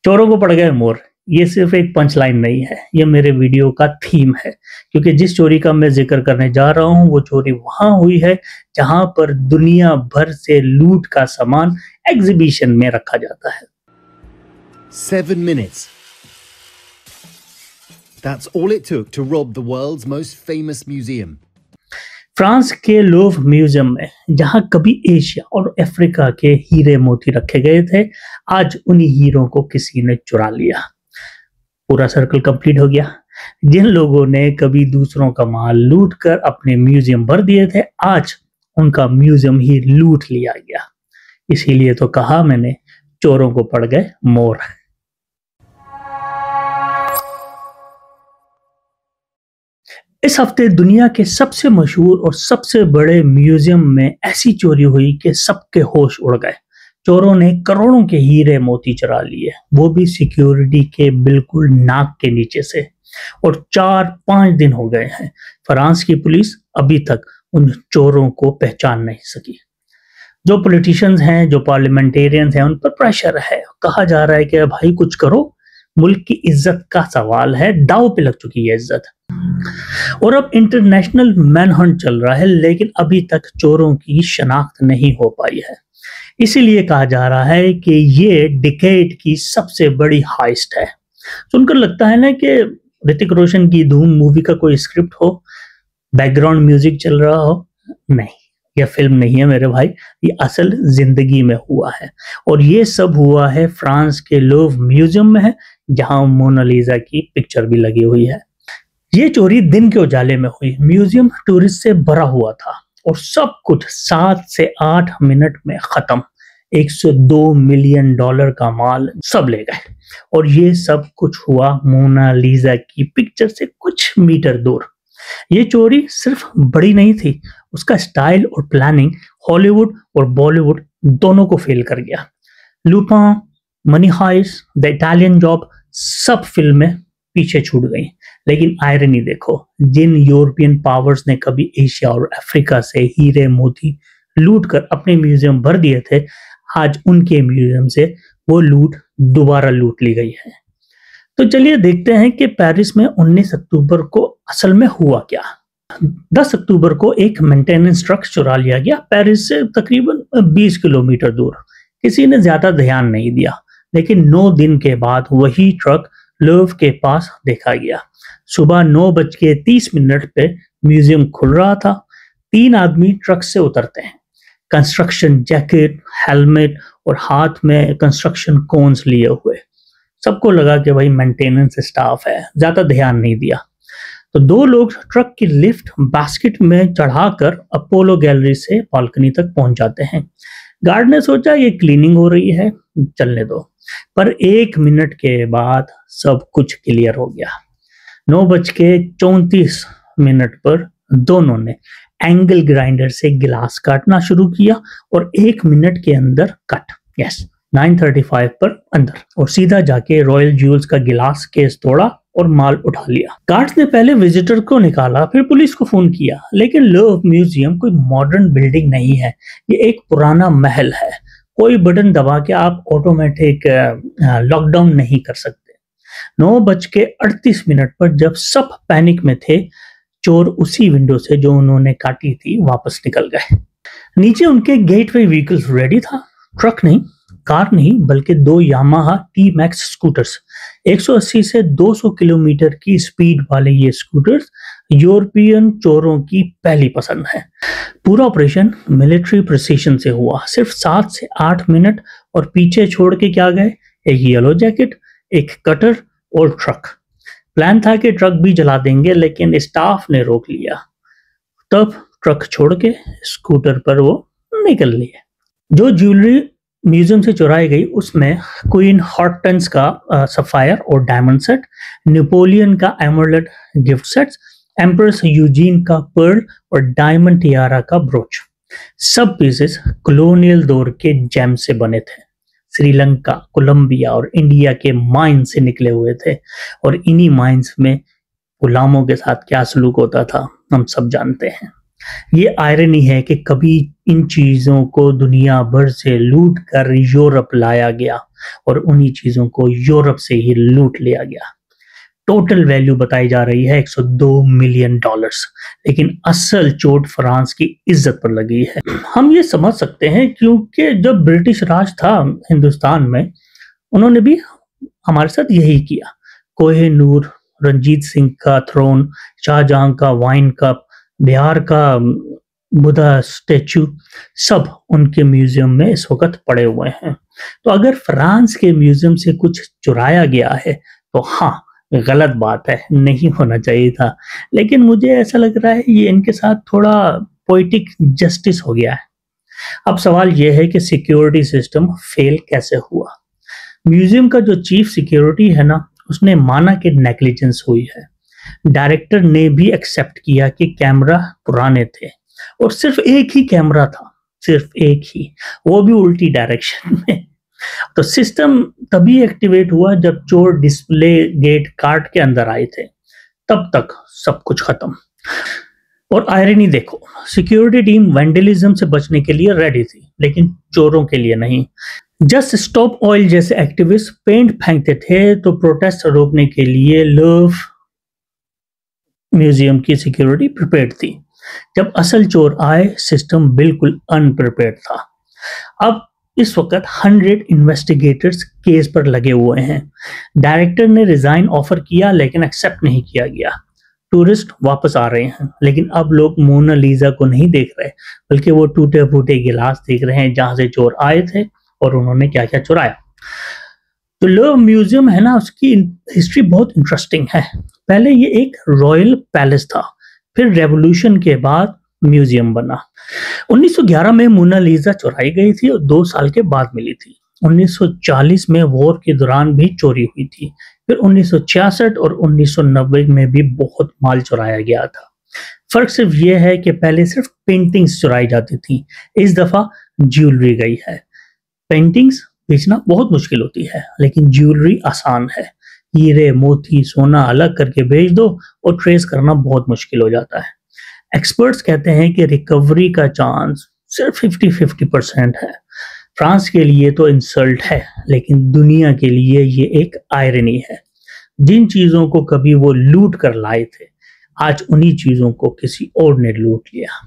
चोरों को पड़ गए मोर। ये सिर्फ एक पंच लाइन नहीं है, ये मेरे वीडियो का थीम है, क्योंकि जिस चोरी का मैं जिक्र करने जा रहा हूं वो चोरी वहां हुई है जहां पर दुनिया भर से लूट का सामान एग्जीबिशन में रखा जाता है। 7 minutes. That's all it took to rob the world's most famous museum. France के लोव म्यूजियम में, जहां कभी एशिया और अफ्रीका के हीरे मोती रखे गए थे, आज उन्हीं हीरों को किसी ने चुरा लिया। पूरा सर्कल कंप्लीट हो गया। जिन लोगों ने कभी दूसरों का माल लूट कर अपने म्यूजियम भर दिए थे, आज उनका म्यूजियम ही लूट लिया गया। इसीलिए तो कहा मैंने, चोरों को पड़ गए मोर। इस हफ्ते दुनिया के सबसे मशहूर और सबसे बड़े म्यूजियम में ऐसी चोरी हुई कि सबके होश उड़ गए। चोरों ने करोड़ों के हीरे मोती चुरा लिए, वो भी सिक्योरिटी के बिल्कुल नाक के नीचे से। और 4-5 दिन हो गए हैं, फ्रांस की पुलिस अभी तक उन चोरों को पहचान नहीं सकी। जो पॉलिटिशियंस हैं, जो पार्लियामेंटेरियंस हैं, उन पर प्रेशर है। कहा जा रहा है कि भाई कुछ करो, मुल्क की इज्जत का सवाल है, दांव पे लग चुकी है इज्जत। और अब इंटरनेशनल मैनहंट चल रहा है, लेकिन अभी तक चोरों की शनाख्त नहीं हो पाई है। इसीलिए कहा जा रहा है कि ये डिकेड की सबसे बड़ी हाइस्ट है। सुनकर लगता है ना कि ऋतिक रोशन की धूम मूवी का कोई स्क्रिप्ट हो, बैकग्राउंड म्यूजिक चल रहा हो। नहीं, यह फिल्म नहीं है मेरे भाई, ये असल जिंदगी में हुआ है। और ये सब हुआ है फ्रांस के लोव म्यूजियम में है, जहां मोनालिसा की पिक्चर भी लगी हुई है। ये चोरी दिन के उजाले में हुई। म्यूजियम टूरिस्ट से भरा हुआ था और सब कुछ 7 से 8 मिनट में खत्म। $102 मिलियन का माल सब ले गए। और ये सब कुछ हुआ मोनालिसा की पिक्चर से कुछ मीटर दूर। ये चोरी सिर्फ बड़ी नहीं थी, उसका स्टाइल और प्लानिंग हॉलीवुड और बॉलीवुड दोनों को फेल कर गया। Lupin, money heist, the Italian job, सब फिल्में पीछे छूट गई। लेकिन आयरनी देखो, जिन यूरोपियन पावर्स ने कभी एशिया और अफ्रीका से हीरे मोती लूट कर अपने म्यूजियम भर दिए थे, आज उनके म्यूजियम से वो लूट दोबारा लूट ली गई है। तो चलिए देखते हैं कि पेरिस में 19 अक्टूबर को असल में हुआ क्या। 10 अक्टूबर को एक मेंटेनेंस ट्रक चुरा लिया गया, पेरिस से तकरीबन 20 किलोमीटर दूर। किसी ने ज्यादा ध्यान नहीं दिया, लेकिन 9 दिन के बाद वही ट्रक लोव के पास देखा गया। सुबह 9:30 पे म्यूजियम खुल रहा था। 3 आदमी ट्रक से उतरते हैं, कंस्ट्रक्शन जैकेट, हेलमेट और हाथ में कंस्ट्रक्शन कोन्स लिए हुए। सबको लगा कि भाई मेंटेनेंस स्टाफ है, ज्यादा ध्यान नहीं दिया। तो 2 लोग ट्रक की लिफ्ट बास्केट में चढ़ाकर अपोलो गैलरी से बालकनी तक पहुंच जाते हैं। गार्ड ने सोचा ये क्लीनिंग हो रही है, चलने दो। पर 1 मिनट के बाद सब कुछ क्लियर हो गया। 9:34 पर दोनों ने एंगल ग्राइंडर से गिलास काटना शुरू किया और 1 मिनट के अंदर कट। यस, 9:35 पर अंदर और सीधा जाके रॉयल ज्वेल्स का गिलास केस तोड़ा और माल उठा लिया। गार्ड्स ने पहले विजिटर को निकाला, फिर पुलिस को फोन किया। लेकिन लोव म्यूजियम कोई मॉडर्न बिल्डिंग नहीं है, ये एक पुराना महल है। कोई बटन दबा के आप ऑटोमेटिक लॉकडाउन नहीं कर सकते। 9:38 पर जब सब पैनिक में थे, चोर उसी विंडो से जो उन्होंने काटी थी वापस निकल गए। नीचे उनके गेटवे व्हीकल्स रेडी था। ट्रक नहीं, कार नहीं, बल्कि 2 यामाहा T-Max स्कूटर्स। 180 से 200 किलोमीटर की स्पीड वाले ये स्कूटर्स यूरोपियन चोरों की पहली पसंद है। पूरा ऑपरेशन मिलिट्री प्रिसीजन से हुआ, सिर्फ 7 से 8 मिनट। और पीछे छोड़ के क्या गए? एक येलो जैकेट, एक कटर और ट्रक। प्लान था कि ट्रक भी जला देंगे, लेकिन स्टाफ ने रोक लिया। तब ट्रक छोड़ के स्कूटर पर वो निकल लिए। जो ज्वेलरी म्यूजियम से चुराई गई उसमें क्वीन हॉर्टेंस का सफायर और डायमंड सेट, नेपोलियन का emerald gift sets, empress Eugene का पर्ल और डायमंड टियारा का ब्रोच। सब पीसेस कॉलोनियल दौर के जेम से बने थे। श्रीलंका, कोलंबिया और इंडिया के माइंस से निकले हुए थे। और इन्हीं माइंस में गुलामों के साथ क्या सलूक होता था हम सब जानते हैं। ये आयरनी है कि कभी इन चीज़ों को दुनिया भर से लूट कर यूरोप लाया गया और उन्हीं चीज़ों को यूरोप से ही लूट लिया गया। टोटल वैल्यू बताई जा रही है 102 मिलियन डॉलर्स, लेकिन असल चोट फ्रांस की इज्जत पर लगी है। हम ये समझ सकते हैं क्योंकि जब ब्रिटिश राज था हिंदुस्तान में, उन्होंने भी हमारे साथ यही किया। कोहिनूर, रंजीत सिंह का थ्रोन, शाहजहां का वाइन कप, बिहार का बुद्धा स्टैचू, सब उनके म्यूजियम में इस वक्त पड़े हुए हैं। तो अगर फ्रांस के म्यूजियम से कुछ चुराया गया है तो हाँ, गलत बात है, नहीं होना चाहिए था। लेकिन मुझे ऐसा लग रहा है ये इनके साथ थोड़ा पोइटिक जस्टिस हो गया है। अब सवाल यह है कि सिक्योरिटी सिस्टम फेल कैसे हुआ। म्यूजियम का जो चीफ सिक्योरिटी है ना, उसने माना कि नेग्लिजेंस हुई है। डायरेक्टर ने भी एक्सेप्ट किया कि कैमरा पुराने थे और सिर्फ एक ही कैमरा था, सिर्फ एक ही, वो भी उल्टी डायरेक्शन में। तो सिस्टम तभी एक्टिवेट हुआ जब चोर डिस्प्ले गेट कार्ड के अंदर आए थे, तब तक सब कुछ खत्म। और आयरनी देखो, सिक्योरिटी टीम वैंडलिज्म से बचने के लिए रेडी थी, लेकिन चोरों के लिए नहीं। जस्ट स्टॉप ऑयल जैसे एक्टिविस्ट पेंट फेंकते थे तो प्रोटेस्ट रोकने के लिए लव म्यूजियम की सिक्योरिटी प्रिपेयर्ड थी। जब असल चोर आए, सिस्टम बिल्कुल अनप्रिपेयर्ड था। अब इस वक्त 100 इन्वेस्टिगेटर्स केस पर लगे हुए हैं। डायरेक्टर ने रिजाइन ऑफर किया लेकिन एक्सेप्ट नहीं किया गया। टूरिस्ट वापस आ रहे हैं, लेकिन अब लोग मोनालिसा को नहीं देख रहे, बल्कि वो टूटे फूटे गिलास देख रहे हैं जहां से चोर आए थे और उन्होंने क्या क्या चुराया। तो लव म्यूजियम है ना, उसकी हिस्ट्री बहुत इंटरेस्टिंग है। पहले ये एक रॉयल पैलेस था, फिर रेवोल्यूशन के बाद म्यूजियम बना। 1911 में मोनालिसा चुराई गई थी और 2 साल के बाद मिली थी। 1940 में वॉर के दौरान भी चोरी हुई थी। फिर 1966 और 1990 में भी बहुत माल चुराया गया था। फर्क सिर्फ ये है कि पहले सिर्फ पेंटिंग्स चुराई जाती थी, इस दफा ज्वेलरी गई है। पेंटिंग्स बेचना बहुत मुश्किल होती है, लेकिन ज्वेलरी आसान है। हीरे, मोती, सोना अलग करके बेच दो और ट्रेस करना बहुत मुश्किल हो जाता है। एक्सपर्ट्स कहते हैं कि रिकवरी का चांस सिर्फ 50-50% है। फ्रांस के लिए तो इंसल्ट है, लेकिन दुनिया के लिए ये एक आयरनी है। जिन चीजों को कभी वो लूट कर लाए थे, आज उन्हीं चीजों को किसी और ने लूट लिया।